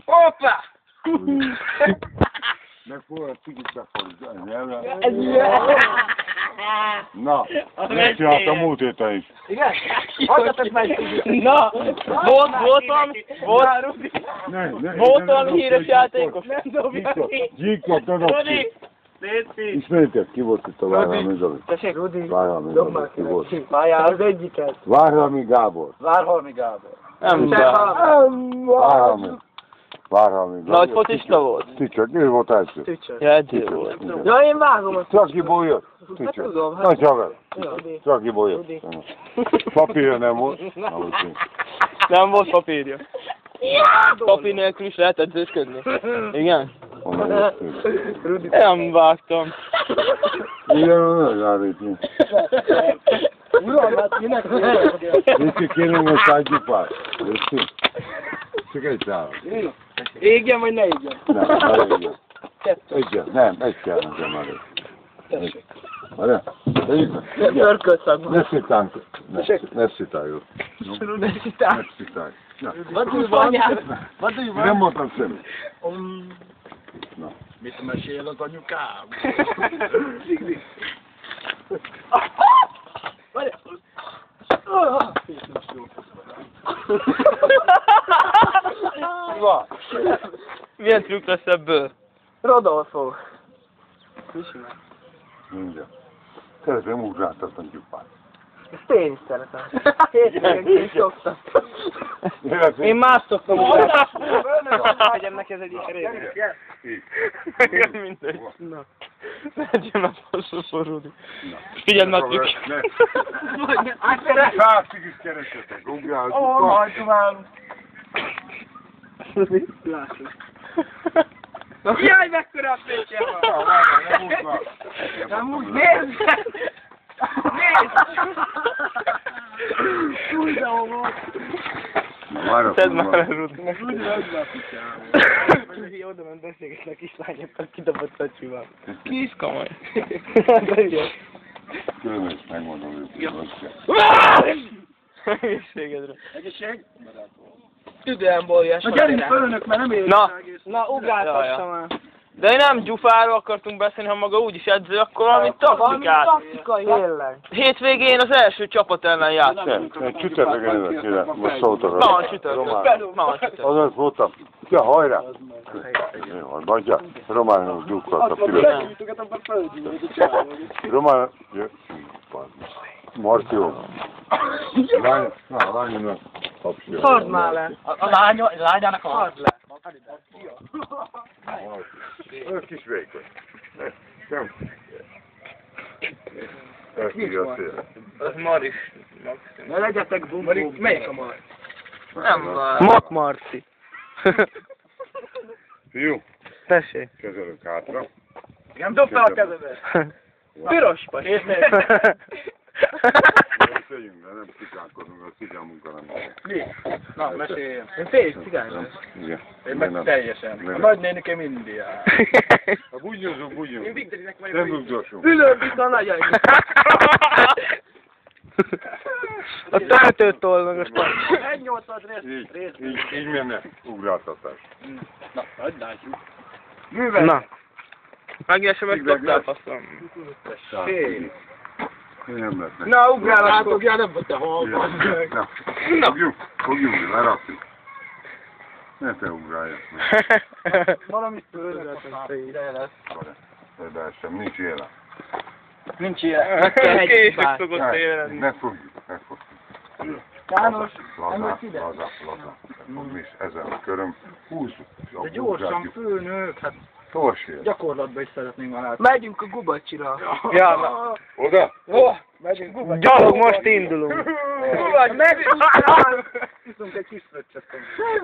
Hoppá! Meg fogod cigit befordítani, nyelvre. Na, megcsináltam múlt héten is. Igen? Adjatok meg cigit! Na! Volt valami híres játékos? Gyíkot, adok ki. Ismeritek, ki volt itt a Várhalmi Zoli? Tessék, Rudi. Várhalmi Zoli, ki volt? Várjál, az egyiket. Várhalmi Gábor. Várhalmi Gábor. Nem Várhalmi Gábor. Nagy focista volt? Tücsök, ő volt első. Ja, edző volt. Ja, én vágom azt. Csakiból jött. Tücsök. Nagy haver. Csakiból jött. Papírja nem volt. Nem volt papírja. Papír nélkül is lehet edzősködni. Igen? Nem vágtam. Igen, nem állítni. Uram, hát minek? Léci, kérem, hogy szállgyupát. Léci. Csak egy száll. Égjen vagy ne égjen? Nem, ne égjen. Egyen, nem, egy kell nekem már. Tessék. Várjál? Örkölszakban. Ne szitánk. Ne szitáljuk. Ne szitálj. Ne szitálj. What do you want? What do you want? Nem mondtam semmit. Na. Mit mesél az anyukám? Milyen trükk lesz ebből? Rodolfo. Mi csinál? Mindjárt. Szeretném ugráltatni gyupát. Ezt én is szeretem. Én szoktam. Én más szoktam ugrálni. Legyen neki ez egyik része. Igen, mindegy. Na. Legyen a fosófor, Rudi. Figyeld meg, trükk. Százig is keresetek, ugráltuk. Majd tovább. Lássuk. Jaj, mekkora a pétje van! Nem úgy, nézd! Nézd! Súlyzó volt! Tedd már el, Rudi. Rudi, az a picsával. Rudi, oda ment beszélgetni a kislányéppel, kidobott Szecsival. Ki is komoly? Különös, megmondom őket. Egészségedre. Egészség? Tüdelemboljas. Na gyerünk fölönök, mert nem érjük Na, ugráltassam már. De nem gyufáról akartunk beszélni, ha maga úgyis edző, akkor valami taktikát. Tényleg. Hétvégén az első csapat ellen játszunk. Csütörtökön jövök ide, most szóltak. Ma van csütörtök. Azaz voltam. Ja, hajrá! Jó, nagyja. Románul gyújtottak külön. Román... Marció. Lányomnak tapsja. Szard már le. A lányának a hard le. Ő kis vékony. Nem. Ez így a széle. Az Maris. Ne legyetek bumbum. Melyik a Maris? Nem Mak Marci. Fiú, Tessék. kezelünk hátra. Nem dob fel a kezedet. Piros vagy. Beszéljünk, de nem cigánkozunk, a cigán munka nem. Mi? Na, meséljen. Én félig cigány vagyok. Igen. Én meg teljesen. A nagynénikem India. Ha búgyózunk, búgyózunk. Nem búgyózunk. Ülődik a nagy anyja. A töltőt tol meg a spany. 1,80 rész. Így menne ugráltatás. Na, hagyd látjuk. Művel. Na. Megnyesem ezt kaptál, passzom. Fél. Nem lehet meg. Na, ugrál, Látogjál, nem vagy te halva. Na, fogjunk, lerakjuk. Ne te ugráljak meg. Valamit földet, ideje lesz. De sem, nincs élet. Nincs ilyen. Később szokott élenni. Ne fogjuk. János, Laza. ide. Mi is ezen a köröm. Húzzuk. De gyorsan főnök, hát Torsél. gyakorlatban is szeretnénk már látni. Megyünk a gubacsira. Ja, na. Oda? Megyünk gubacsira. Gyalog, most indulunk. Iszunk egy kis fröccsöt.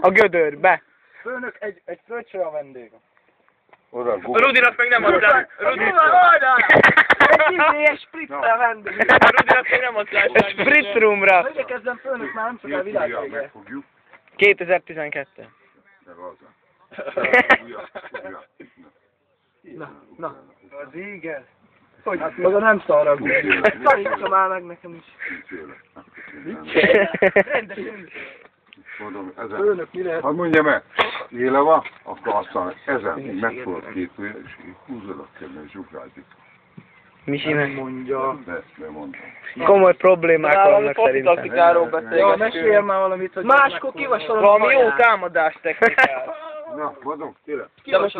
A gödörbe. Főnök, egy fröccsre a vendég. Oda, Rudinak meg nem adtál. Egy spritzre vendég. Rudinak meg nem adtál. Egy spritzrumra. Igyekezzem főnök, már nem csak a világvége. megfogjuk. 2012. De laza. Na. Az igen. Hogy? Maga nem szarra. Szarítsa már meg nekem is. Rendesen. Mondom, ezen. Főnök, mi lehet? Hadd mondjam el. éle van, akkor aztán ezen meg fogod képülni, és így húzod a kemény zsugrázik. Misinek? Mondja. Ne mondom. Komoly problémák vannak szerintem. taktikáról Jó, beszélgetünk. mesélj már valamit, hogy... Máskor kivasolom Valami jó támadás technikát. Na, mondom, tényleg. De most,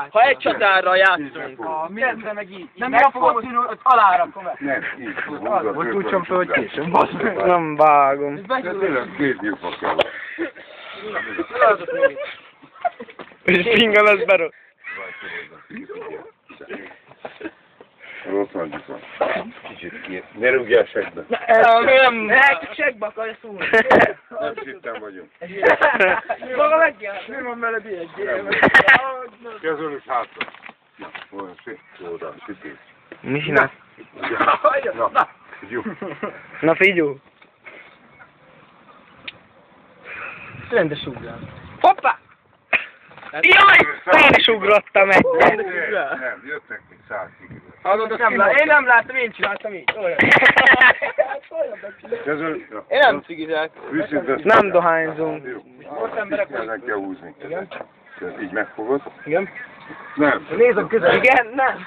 ha egy csatárral játszunk. Kezdve meg így. Nem ilyen fociról, hogy alárakom el. Nem, így. Húzod, Most úgy sem fel, hogy később. Nem vágom. De tényleg két gyilfa kell. És pinga lesz berő. Rossz van gyilfa. Kicsit ki. Ne rúgjál segbe. Nem. Csak segbe akarja szúrni. Nem szittem vagyunk. Maga megjel. Mi van veled ilyen? Kezelős hátra. Na, olyan szép. Jó, de sütés. Misinek? Na, jó. Na figyelj. Rendes ugrál. Hoppá! Jaj! Én is ugrottam egy. Nem, jöttek még 100 kigőt. Én nem láttam, én csináltam így. Olyan. Kezelő. Én nem cigizek. Nem dohányzunk. Jó. Ezzel kell húzni. Tehát így megfogod. Igen. Nem. Nézd a közel. Igen, nem.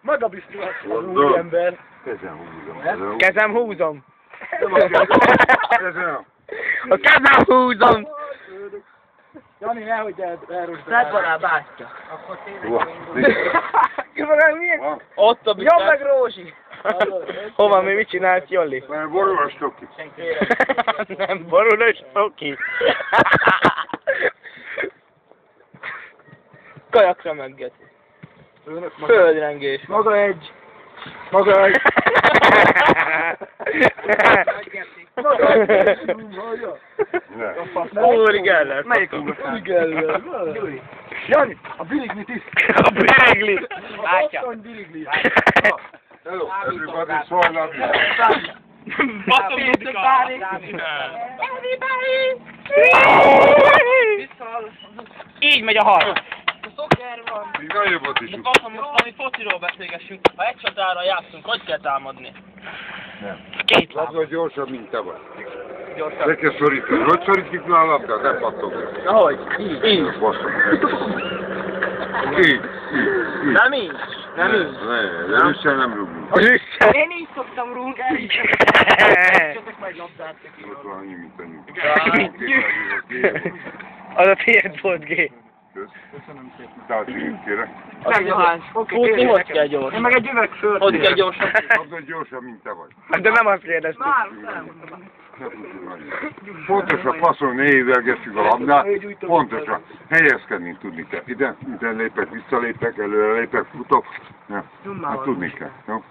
Magabiztos az Mondom. új ember. Kezem húzom. Kezem húzom. Kezem. A kezem húzom. Jani, nehogy elrosd. Szedd alá, bátyja. Van? Ott a Jobb meg Rózsi. Hova mi mit csinált Jolli? Mert borulostok ki. Nem borulostok ki. Kajakra megget. Földrengés. Maga egy. Maga egy. Úri Geller. Melyik Úri Geller? Jani, a bilignit is. A birigli. Átja. Asszony birigli. Hello, everybody, szólnak. Így megy a harc. Szoker van. Még nagyobbat is. De passzom, most valami fociról beszélgessünk. Ha egy csatárral játszunk, hogy kell támadni? Két láb. Az vagy gyorsabb, mint te vagy. Gyorsan. Le kell szorítani. Hogy szorítjuk le a labdát? Nem pattogni. Ahogy? Így. Basszom. Így. Nem így. Nem így. Nem, össze nem rúgunk. Az össze. Én így szoktam rúgni. Csak majd labdát. Ott van annyi, mint annyi. Az a tiéd volt, G. Köszönöm szépen. Tehát, kérek. Nem Johann. Futni hogy kell Én gyorsan? meg egy üveg sört. Hogy kell gyorsan? Abban gyorsabb, mint te vagy. De nem azt kérdeztük. Pontosan passzol, ne édelgessük a labdát, pontosan helyezkedni tudni kell. Ide lépek, visszalépek, előre lépek, futok. Ja. Hát tudni kell. Jó?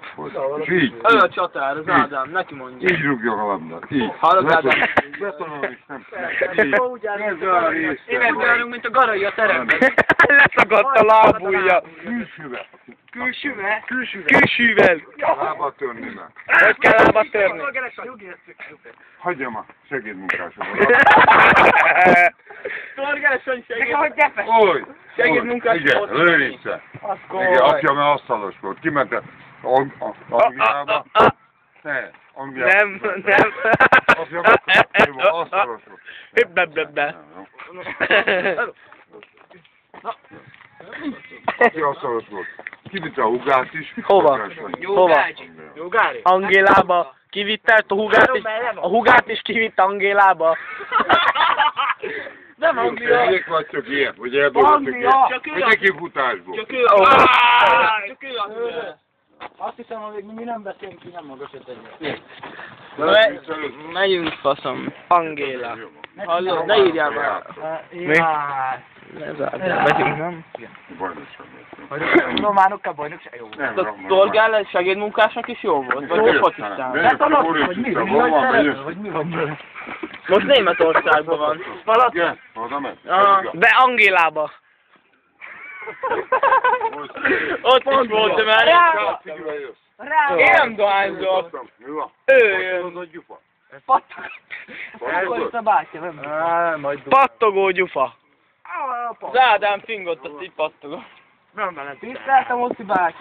És így. Ő a csatár, az Ádám, neki mondja. Így rúgjon a labdát. Így. Hallod, Ádám? Betonom is nem. Így. Ez a része. Éppen olyan, mint a garai a teremben. Leszakadt a lábujja. Külsővel. Külsővel? Külsűvel. Lába törni meg. Hogy kell lábat törni? Hagyjam a segédmunkásomat. Szorgáson segít. Oly! Segédmunkás Igen, volt. lőnice. Igen, apja mert asztalos volt. Kiment Angliába. Ne, Angliába. Nem. Apja mert asztalos volt. Hübbebebbe. Apja asztalos volt. Kivitt a hugát is. Hova? Hova? Jogári? Angélába. Kivitte a hugát is kivitt Angélába. Nem Anglia. Egyek vagy csak ilyen, hogy eldobottuk ilyen. Csak ő Hogy neki futásból. Csak ő a... Csak ő a... Azt hiszem, hogy mi nem beszélünk ki, nem magas egyet. Megyünk, faszom. Angéla. Hallod, ne írjál már. Mi? Ez megyünk, nem? Románokkal bajnokság jó. A szolgál segédmunkásnak is jó volt? Vagy jó focisztán? Vagy mi van? Most Németországban van. Igen, oda megy. De Angélába. Ott is voltam el. Én nem dohányzok. Ő jön. Pattogó gyufa. Az Ádám fingott, azt így pattogom. Tiszteltem, Oszi bácsi.